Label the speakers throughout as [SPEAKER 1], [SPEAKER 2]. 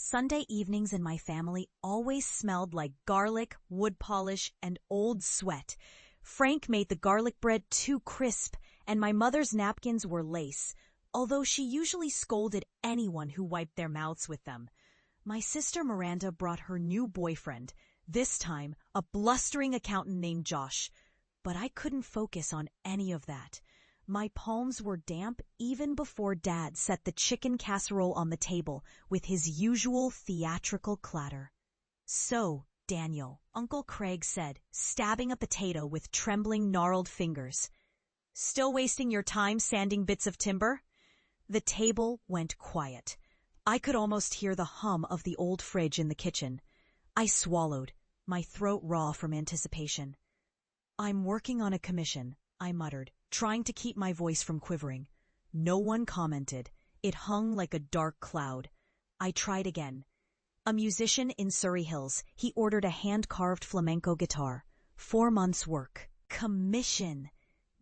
[SPEAKER 1] Sunday evenings in my family always smelled like garlic, wood polish, and old sweat. Frank made the garlic bread too crisp, and my mother's napkins were lace, although she usually scolded anyone who wiped their mouths with them. My sister Miranda brought her new boyfriend, this time a blustering accountant named Josh. But I couldn't focus on any of that. My palms were damp even before Dad set the chicken casserole on the table with his usual theatrical clatter. "So, Daniel," Uncle Craig said, stabbing a potato with trembling, gnarled fingers. "Still wasting your time sanding bits of timber?" The table went quiet. I could almost hear the hum of the old fridge in the kitchen. I swallowed, my throat raw from anticipation. "I'm working on a commission," I muttered, trying to keep my voice from quivering. No one commented. It hung like a dark cloud. I tried again. "A musician in Surrey Hills. He ordered a hand-carved flamenco guitar. 4 months' work." "Commission,"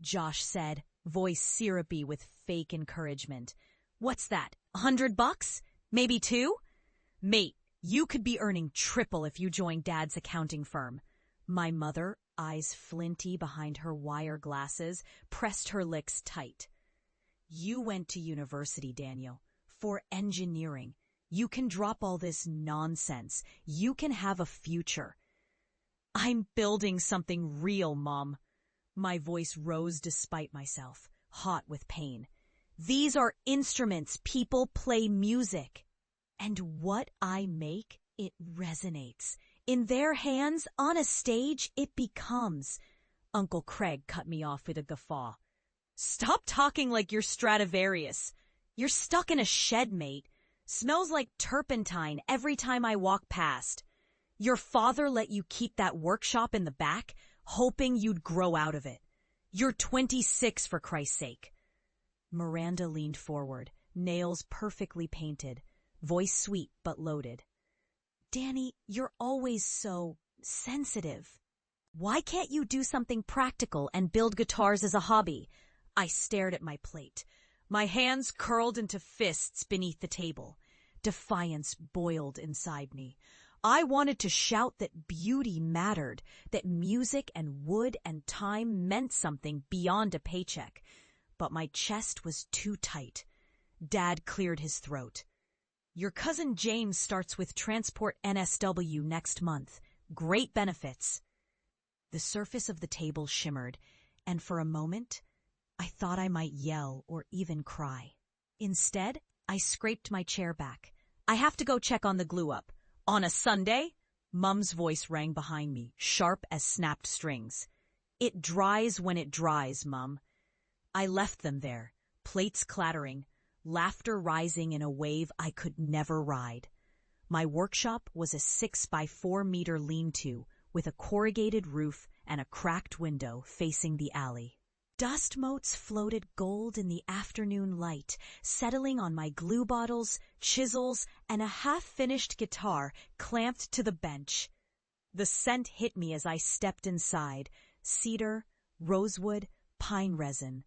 [SPEAKER 1] Josh said, voice syrupy with fake encouragement. "What's that, $100? Maybe 2? Mate, you could be earning triple if you joined Dad's accounting firm." My mother, eyes flinty behind her wire glasses, pressed her lips tight. "You went to university, Daniel, for engineering. You can drop all this nonsense. You can have a future." "I'm building something real, Mom." My voice rose despite myself, hot with pain. "These are instruments. People play music. And what I make, it resonates. In their hands, on a stage, it becomes." Uncle Craig cut me off with a guffaw. "Stop talking like you're Stradivarius. You're stuck in a shed, mate. Smells like turpentine every time I walk past. Your father let you keep that workshop in the back, hoping you'd grow out of it. You're 26, for Christ's sake." Miranda leaned forward, nails perfectly painted, voice sweet but loaded. "Danny, you're always so sensitive. Why can't you do something practical and build guitars as a hobby?" I stared at my plate. My hands curled into fists beneath the table. Defiance boiled inside me. I wanted to shout that beauty mattered, that music and wood and time meant something beyond a paycheck. But my chest was too tight. Dad cleared his throat. "Your cousin James starts with Transport NSW next month. Great benefits." The surface of the table shimmered, and for a moment, I thought I might yell or even cry. Instead, I scraped my chair back. "I have to go check on the glue-up." "On a Sunday?" Mum's voice rang behind me, sharp as snapped strings. "It dries when it dries, Mum." I left them there, plates clattering, laughter rising in a wave I could never ride. My workshop was a 6-by-4-meter lean-to with a corrugated roof and a cracked window facing the alley. Dust motes floated gold in the afternoon light, settling on my glue bottles, chisels, and a half-finished guitar clamped to the bench. The scent hit me as I stepped inside: cedar, rosewood, pine resin.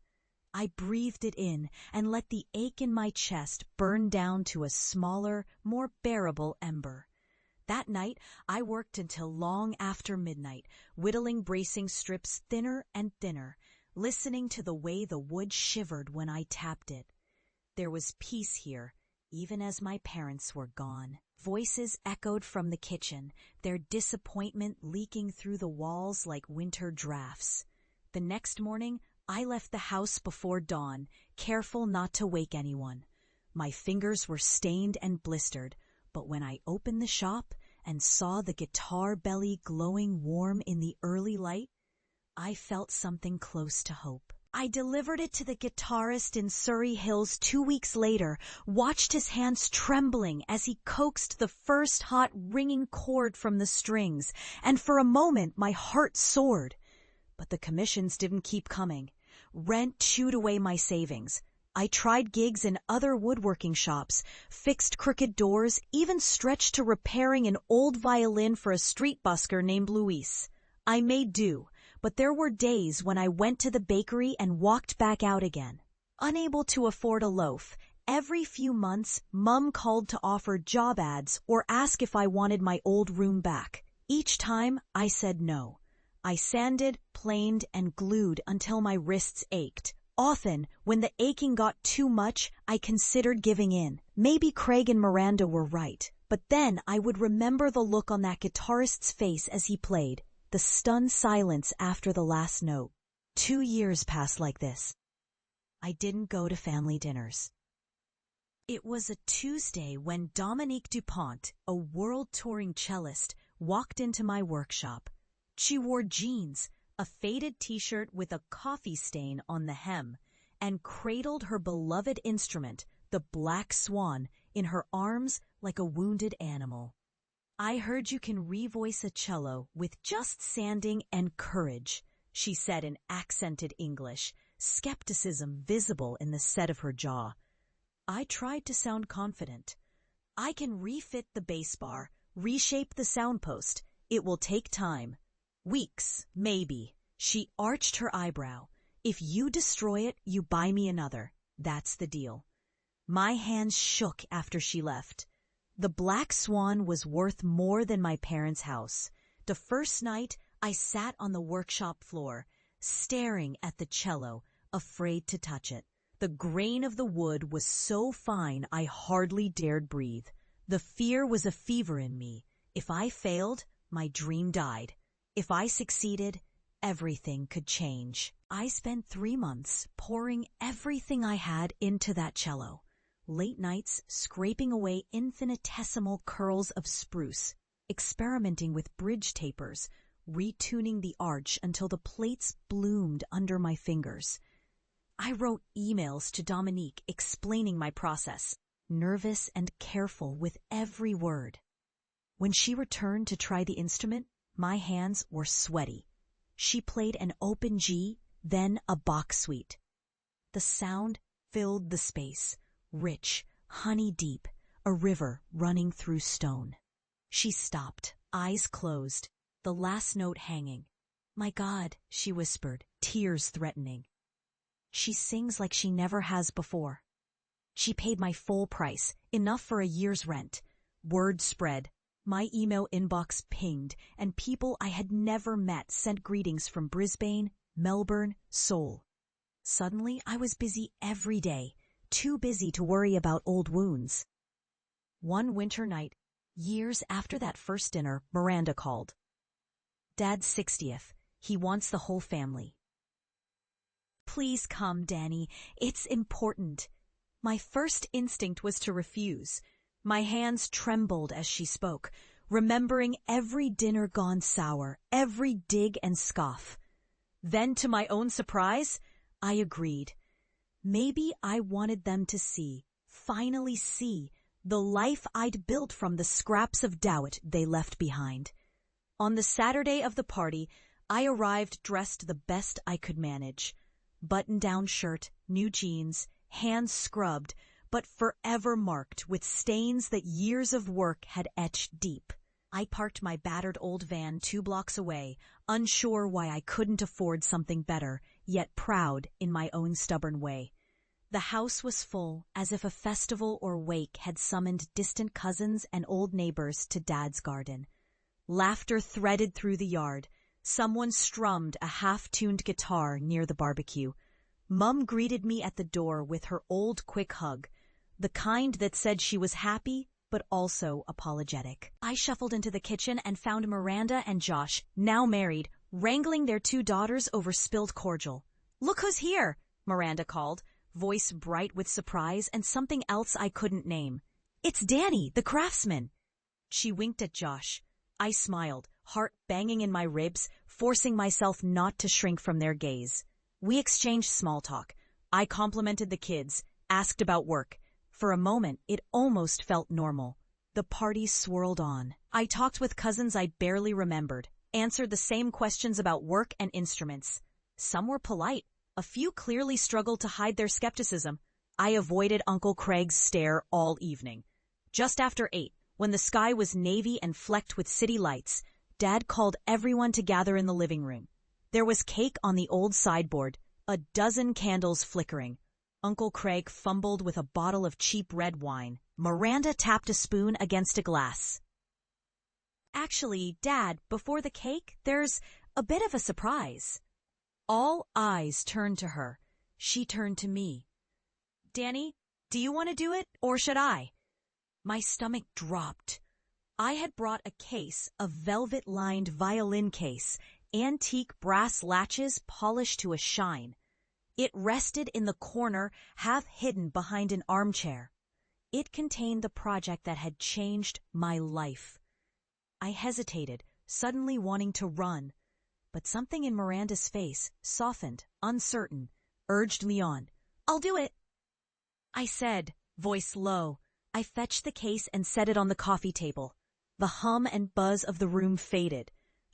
[SPEAKER 1] I breathed it in and let the ache in my chest burn down to a smaller, more bearable ember. That night, I worked until long after midnight, whittling bracing strips thinner and thinner, listening to the way the wood shivered when I tapped it. There was peace here, even as my parents were gone. Voices echoed from the kitchen, their disappointment leaking through the walls like winter drafts. The next morning, I left the house before dawn, careful not to wake anyone. My fingers were stained and blistered, but when I opened the shop and saw the guitar belly glowing warm in the early light, I felt something close to hope. I delivered it to the guitarist in Surrey Hills 2 weeks later, watched his hands trembling as he coaxed the first hot ringing chord from the strings, and for a moment my heart soared. But the commissions didn't keep coming. Rent chewed away my savings. I tried gigs in other woodworking shops, fixed crooked doors, even stretched to repairing an old violin for a street busker named Luis. I made do, but there were days when I went to the bakery and walked back out again. Unable to afford a loaf, Every few months, Mum called to offer job ads or ask if I wanted my old room back. Each time, I said no. I sanded, planed, and glued until my wrists ached. Often, when the aching got too much, I considered giving in. Maybe Craig and Miranda were right, but then I would remember the look on that guitarist's face as he played, the stunned silence after the last note. 2 years passed like this. I didn't go to family dinners. It was a Tuesday when Dominique Dupont, a world-touring cellist, walked into my workshop. She wore jeans, a faded t-shirt with a coffee stain on the hem, and cradled her beloved instrument, the Black Swan, in her arms like a wounded animal. "I heard you can revoice a cello with just sanding and courage," she said in accented English, skepticism visible in the set of her jaw. I tried to sound confident. "I can refit the bass bar, reshape the sound post. It will take time. Weeks, maybe." She arched her eyebrow. "If you destroy it, you buy me another. That's the deal." My hands shook after she left. The Black Swan was worth more than my parents' house. The first night, I sat on the workshop floor, staring at the cello, afraid to touch it. The grain of the wood was so fine I hardly dared breathe. The fear was a fever in me. If I failed, my dream died. If I succeeded, everything could change. I spent 3 months pouring everything I had into that cello. Late nights scraping away infinitesimal curls of spruce, experimenting with bridge tapers, retuning the arch until the plates bloomed under my fingers. I wrote emails to Dominique explaining my process, nervous and careful with every word. When she returned to try the instrument, my hands were sweaty. She played an open G, then a Bach suite. The sound filled the space, rich, honey-deep, a river running through stone. She stopped, eyes closed, the last note hanging. "My God," she whispered, tears threatening. "She sings like she never has before." She paid my full price, enough for a year's rent. Word spread. My email inbox pinged, and people I had never met sent greetings from Brisbane, Melbourne, Seoul. Suddenly, I was busy every day, too busy to worry about old wounds. One winter night, years after that first dinner, Miranda called. "Dad's 60th. He wants the whole family." "Please come, Danny. It's important." My first instinct was to refuse. My hands trembled as she spoke, remembering every dinner gone sour, every dig and scoff. Then, to my own surprise, I agreed. Maybe I wanted them to see, finally see, the life I'd built from the scraps of doubt they left behind. On the Saturday of the party, I arrived dressed the best I could manage. Button-down shirt, new jeans, hands scrubbed, but forever marked with stains that years of work had etched deep. I parked my battered old van 2 blocks away, unsure why I couldn't afford something better, yet proud in my own stubborn way. The house was full, as if a festival or wake had summoned distant cousins and old neighbors to Dad's garden. Laughter threaded through the yard. Someone strummed a half-tuned guitar near the barbecue. Mum greeted me at the door with her old quick hug, the kind that said she was happy but also apologetic. I shuffled into the kitchen and found Miranda and Josh, now married, wrangling their 2 daughters over spilled cordial. "Look who's here," Miranda called, voice bright with surprise and something else I couldn't name. "It's Danny, the craftsman." She winked at Josh. I smiled, heart banging in my ribs, forcing myself not to shrink from their gaze. We exchanged small talk. I complimented the kids, asked about work. For a moment, it almost felt normal. The party swirled on. I talked with cousins I barely remembered, answered the same questions about work and instruments. Some were polite. A few clearly struggled to hide their skepticism. I avoided Uncle Craig's stare all evening. Just after 8, when the sky was navy and flecked with city lights, Dad called everyone to gather in the living room. There was cake on the old sideboard, a dozen candles flickering. Uncle Craig fumbled with a bottle of cheap red wine. Miranda tapped a spoon against a glass. Actually, Dad, before the cake, there's a bit of a surprise. All eyes turned to her. She turned to me. Danny, do you want to do it, or should I? My stomach dropped. I had brought a case, a velvet-lined violin case, antique brass latches polished to a shine. It rested in the corner, half hidden behind an armchair. It contained the project that had changed my life. I hesitated, suddenly wanting to run, but something in Miranda's face, softened, uncertain, urged me on. I'll do it, I said, voice low. I fetched the case and set it on the coffee table. The hum and buzz of the room faded.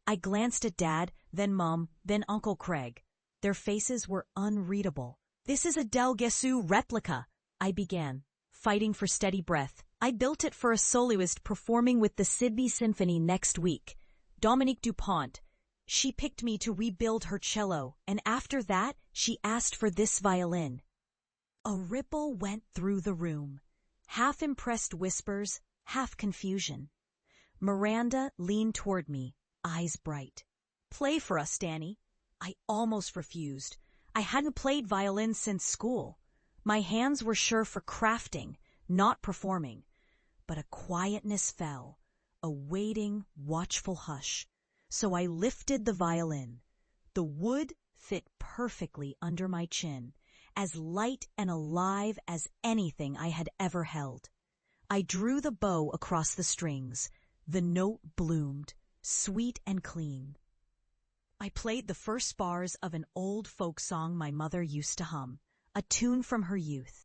[SPEAKER 1] I glanced at Dad, then Mom, then Uncle Craig. Their faces were unreadable. This is a Del Gesu replica, I began, fighting for steady breath. I built it for a soloist performing with the Sydney Symphony next week, Dominique Dupont. She picked me to rebuild her cello, and after that, she asked for this violin. A ripple went through the room. Half impressed whispers, half confusion. Miranda leaned toward me, eyes bright. Play for us, Danny. I almost refused. I hadn't played violin since school. My hands were sure for crafting, not performing. But a quietness fell, a waiting, watchful hush. So I lifted the violin. The wood fit perfectly under my chin, as light and alive as anything I had ever held. I drew the bow across the strings. The note bloomed, sweet and clean. I played the first bars of an old folk song my mother used to hum, a tune from her youth.